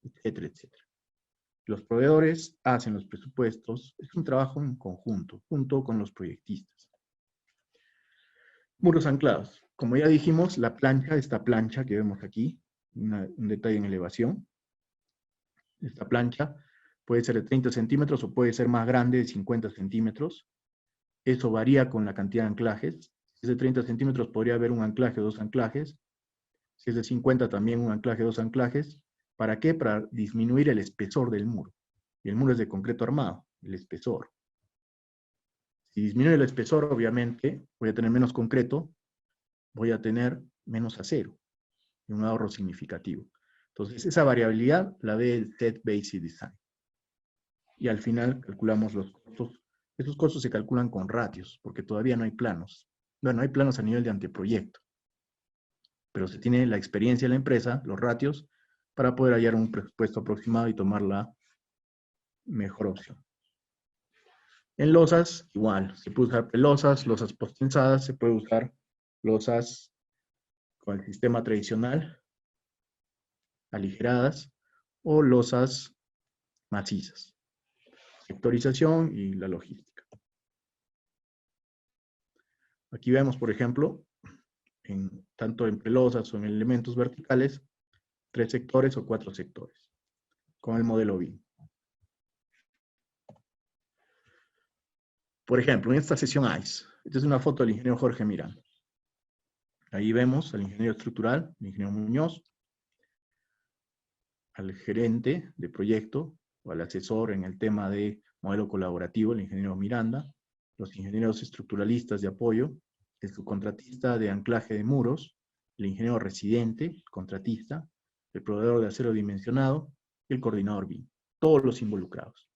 etcétera, etcétera. Los proveedores hacen los presupuestos, es un trabajo en conjunto, junto con los proyectistas. Muros anclados. Como ya dijimos, la plancha, esta plancha que vemos aquí, un detalle en elevación. Esta plancha puede ser de 30 centímetros o puede ser más grande, de 50 centímetros. Eso varía con la cantidad de anclajes. Si es de 30 centímetros podría haber un anclaje o dos anclajes. Si es de 50 también un anclaje o dos anclajes. ¿Para qué? Para disminuir el espesor del muro. Y el muro es de concreto armado, el espesor. Si disminuye el espesor, obviamente, voy a tener menos concreto, voy a tener menos acero, y un ahorro significativo. Entonces, esa variabilidad la ve el Set Basic Design. Y al final calculamos los costos. Esos costos se calculan con ratios, porque todavía no hay planos. Bueno, hay planos a nivel de anteproyecto, pero se tiene la experiencia de la empresa, los ratios, para poder hallar un presupuesto aproximado y tomar la mejor opción. En losas, igual, se puede usar losas postensadas, se puede usar losas con el sistema tradicional, aligeradas, o losas macizas. Sectorización y la logística. Aquí vemos, por ejemplo, tanto en pelosas o en elementos verticales, 3 sectores o 4 sectores, con el modelo BIM. Por ejemplo, en esta sesión ICE, esta es una foto del ingeniero Jorge Miranda. Ahí vemos al ingeniero estructural, el ingeniero Muñoz, al gerente de proyecto, o al asesor en el tema de modelo colaborativo, el ingeniero Miranda, los ingenieros estructuralistas de apoyo, el subcontratista de anclaje de muros, el ingeniero residente, el contratista, el proveedor de acero dimensionado y el coordinador BIM. Todos los involucrados.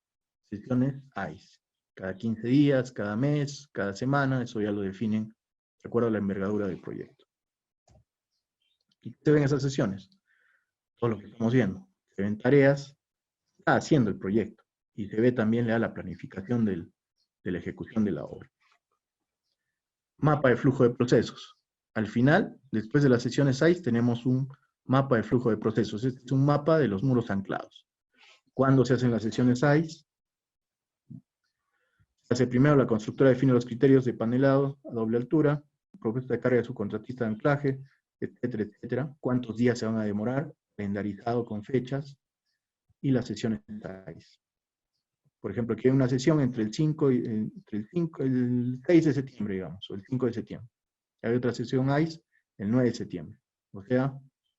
Sesiones ICE. Cada 15 días, cada mes, cada semana, eso ya lo definen de acuerdo a la envergadura del proyecto. ¿Y qué se ven esas sesiones? Todo lo que estamos viendo. Se ven tareas, está haciendo el proyecto. Y se ve también la planificación de la ejecución de la obra. Mapa de flujo de procesos. Al final, después de las sesiones ICE, tenemos un mapa de flujo de procesos. Este es un mapa de los muros anclados. ¿Cuándo se hacen las sesiones ICE? Se hace primero, la constructora define los criterios de panelado a doble altura, propuesta de carga de su contratista de anclaje, etcétera, etcétera. ¿Cuántos días se van a demorar? Calendarizado con fechas. Y las sesiones ICE. Por ejemplo, aquí hay una sesión entre el 6 de septiembre, digamos, o el 5 de septiembre. Hay otra sesión ICE el 9 de septiembre, o sea,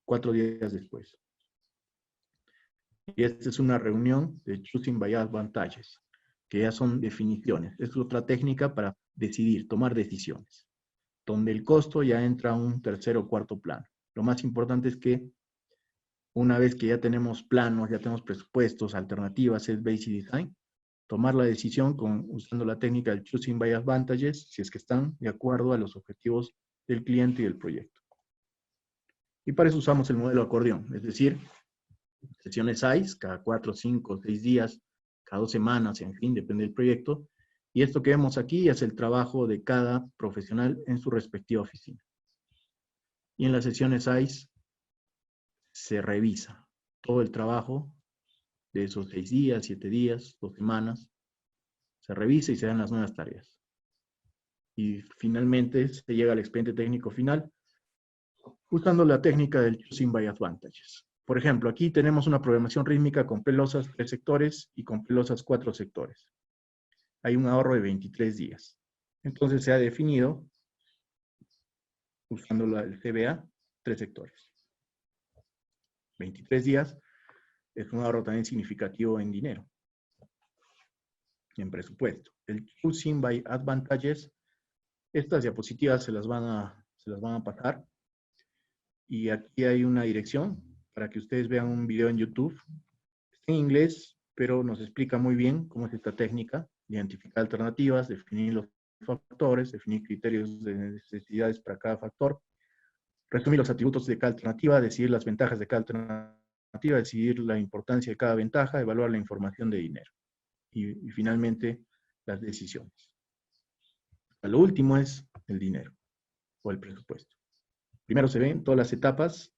4 días después. Y esta es una reunión de Choosing by Advantages, que ya son definiciones. Es otra técnica para decidir, tomar decisiones, donde el costo ya entra a un tercer o cuarto plano. Lo más importante es que una vez que ya tenemos planos, ya tenemos presupuestos, alternativas, Set Basic Design, tomar la decisión usando la técnica del Choosing by Advantages, si es que están de acuerdo a los objetivos del cliente y del proyecto. Y para eso usamos el modelo acordeón, es decir, sesiones ICE, cada 4, 5, 6 días, cada 2 semanas, en fin, depende del proyecto. Y esto que vemos aquí es el trabajo de cada profesional en su respectiva oficina. Y en las sesiones ICE se revisa todo el trabajo de esos 6 días, 7 días, 2 semanas, se revisa y se dan las nuevas tareas. Y finalmente se llega al expediente técnico final usando la técnica del Choosing by Advantages. Por ejemplo, aquí tenemos una programación rítmica con pelosas 3 sectores y con pelosas 4 sectores. Hay un ahorro de 23 días. Entonces se ha definido, usando el CBA, 3 sectores. 23 días es un ahorro también significativo en dinero, en presupuesto. El Choosing by Advantages, estas diapositivas se las van a pasar. Y aquí hay una dirección para que ustedes vean un video en YouTube. Está en inglés, pero nos explica muy bien cómo es esta técnica, identificar alternativas, definir los factores, definir criterios de necesidades para cada factor, resumir los atributos de cada alternativa, decidir las ventajas de cada alternativa, decidir la importancia de cada ventaja, evaluar la información de dinero. Y finalmente, las decisiones. Lo último es el dinero o el presupuesto. Primero se ven todas las etapas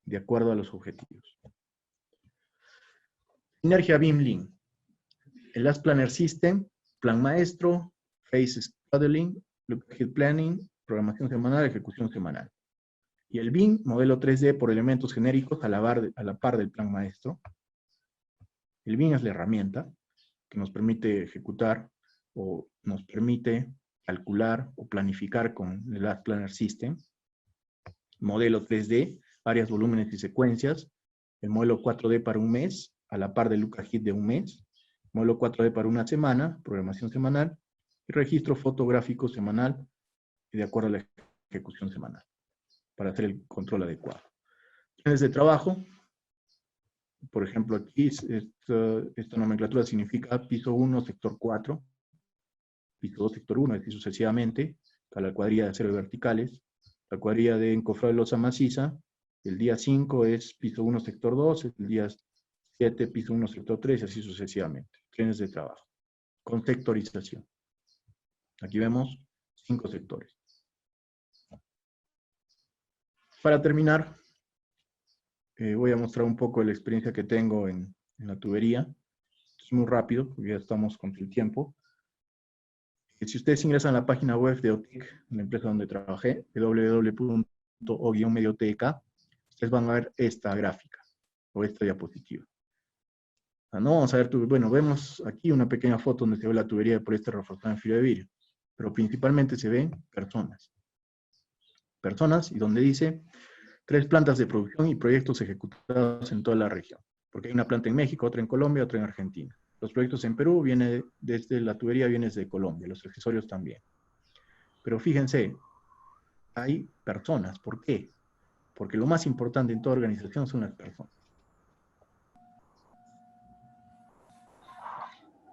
de acuerdo a los objetivos. Sinergia BIM-Lean. El Last Planner System, Plan Maestro, Phase Scheduling, Loop Ahead Planning, Programación semanal, Ejecución semanal. Y el BIM, modelo 3D por elementos genéricos a la par del Plan Maestro. El BIM es la herramienta que nos permite ejecutar o nos permite calcular o planificar con el Last Planner System. Modelo 3D, áreas, volúmenes y secuencias. El modelo 4D para un mes, a la par del Look Ahead de un mes. Modelo 4D para una semana, programación semanal. Y registro fotográfico semanal, de acuerdo a la ejecución semanal, para hacer el control adecuado. Planes de trabajo. Por ejemplo, aquí esta nomenclatura significa piso 1, sector 4. Piso 2, sector 1, así sucesivamente, para la cuadrilla de acero verticales. La cuadrilla de encofrado de losa maciza. El día 5 es piso 1, sector 2. El día 7, piso 1, sector 3, y así sucesivamente. Trenes de trabajo. Con sectorización. Aquí vemos 5 sectores. Para terminar, voy a mostrar un poco la experiencia que tengo en la tubería. Es muy rápido, porque ya estamos con el tiempo. Si ustedes ingresan a la página web de OTIC, la empresa donde trabajé, www.o-mediotk, ustedes van a ver esta gráfica, o esta diapositiva. No vamos a ver, bueno, vemos aquí una pequeña foto donde se ve la tubería de poliéster reforzada en fibra de vidrio, pero principalmente se ven personas. Personas, y donde dice 3 plantas de producción y proyectos ejecutados en toda la región. Porque hay una planta en México, otra en Colombia, otra en Argentina. Los proyectos en Perú vienen desde la tubería, viene desde Colombia, los accesorios también. Pero fíjense, hay personas. ¿Por qué? Porque lo más importante en toda organización son las personas.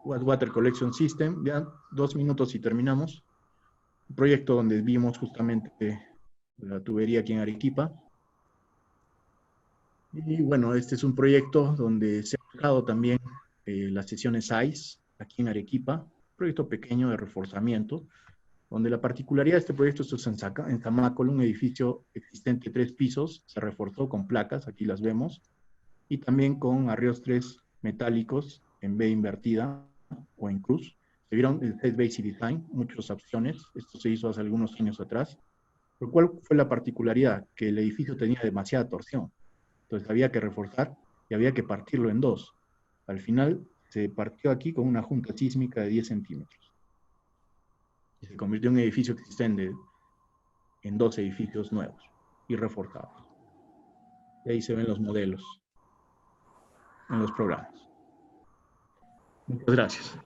Water Collection System, ya 2 minutos y terminamos. Un proyecto donde vimos justamente la tubería aquí en Arequipa. Y bueno, este es un proyecto donde se ha usado también las sesiones ICE aquí en Arequipa, un proyecto pequeño de reforzamiento, donde la particularidad de este proyecto es en Zamácolo, un edificio existente de 3 pisos, se reforzó con placas, aquí las vemos, y también con arreos 3 metálicos en B invertida o en cruz. Se vieron el Set Basic Design, muchas opciones, esto se hizo hace algunos años atrás. Pero ¿cuál fue la particularidad? Que el edificio tenía demasiada torsión. Entonces había que reforzar y había que partirlo en 2. Al final se partió aquí con una junta sísmica de 10 centímetros. Y se convirtió en un edificio existente en 2 edificios nuevos y reforzados. Y ahí se ven los modelos en los programas. Muchas gracias.